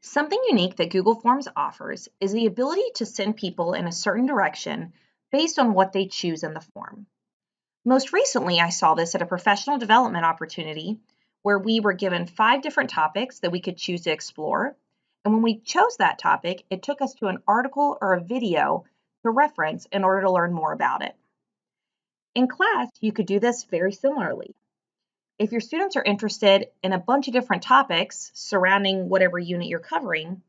Something unique that Google Forms offers is the ability to send people in a certain direction based on what they choose in the form. Most recently, I saw this at a professional development opportunity where we were given 5 different topics that we could choose to explore. And when we chose that topic, it took us to an article or a video to reference in order to learn more about it. In class, you could do this very similarly. If your students are interested in a bunch of different topics surrounding whatever unit you're covering,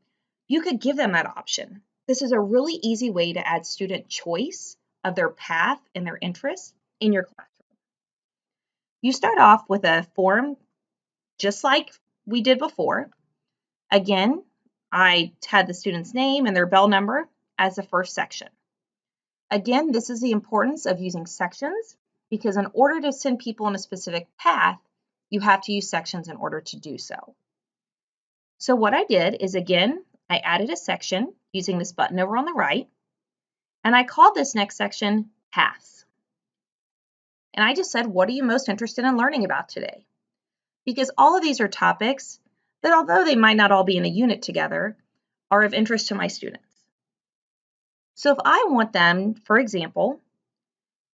you could give them that option. This is a really easy way to add student choice of their path and their interests in your classroom. You start off with a form just like we did before. Again, I had the student's name and their bell number as the first section. Again, this is the importance of using sections because in order to send people on a specific path, you have to use sections in order to do so. So what I did is, again, I added a section using this button over on the right, and I called this next section Paths. And I just said, what are you most interested in learning about today? Because all of these are topics that, although they might not all be in a unit together, are of interest to my students. So if I want them, for example,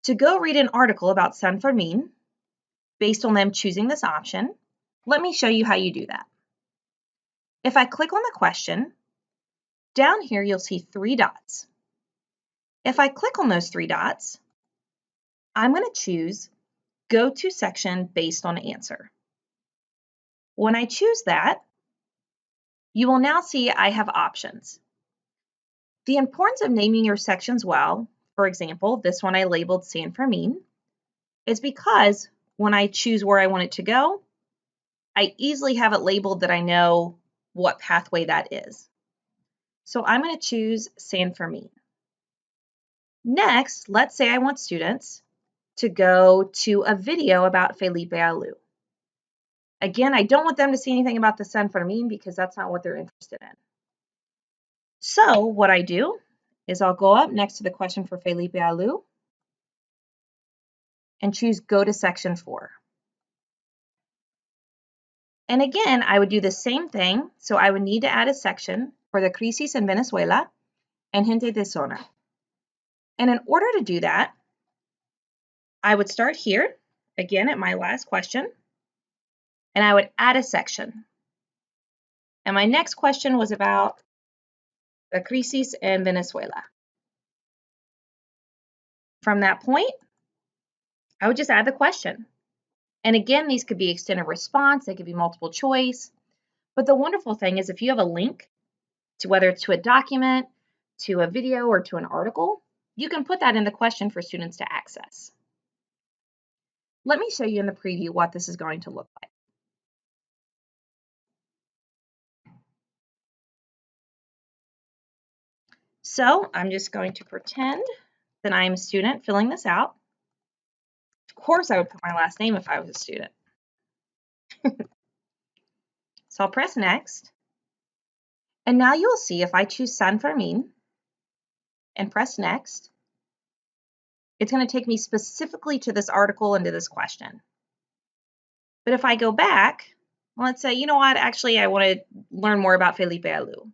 to go read an article about San Fermin, based on them choosing this option, let me show you how you do that. If I click on the question, down here you'll see 3 dots. If I click on those 3 dots, I'm going to choose Go to Section based on answer. When I choose that, you will now see I have options. The importance of naming your sections well, for example, this one I labeled San Fermin, is because when I choose where I want it to go, I easily have it labeled that I know what pathway that is. So I'm going to choose San Fermin. Next, let's say I want students to go to a video about Felipe Alou. Again, I don't want them to see anything about the San Fermin because that's not what they're interested in. So what I do is I'll go up next to the question for Felipe Alou and choose Go to Section 4. And again, I would do the same thing. So I would need to add a section for the crisis in Venezuela and gente de zona. And in order to do that, I would start here, again, at my last question, and I would add a section. And my next question was about the crisis in Venezuela. From that point, I would just add the question. And again, these could be extended response, they could be multiple choice. But the wonderful thing is if you have a link to whether it's to a document, to a video, or to an article, you can put that in the question for students to access. Let me show you in the preview what this is going to look like. So I'm just going to pretend that I'm a student filling this out. Of course, I would put my last name if I was a student. So I'll press next. And now you'll see if I choose San Fermin and press next, it's going to take me specifically to this article and to this question. But if I go back, well, let's say, you know what, actually I want to learn more about Felipe Alou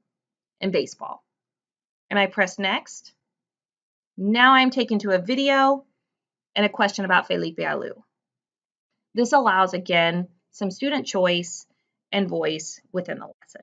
and baseball. And I press next. Now I'm taken to a video and a question about Felipe Alou. This allows, again, some student choice and voice within the lesson.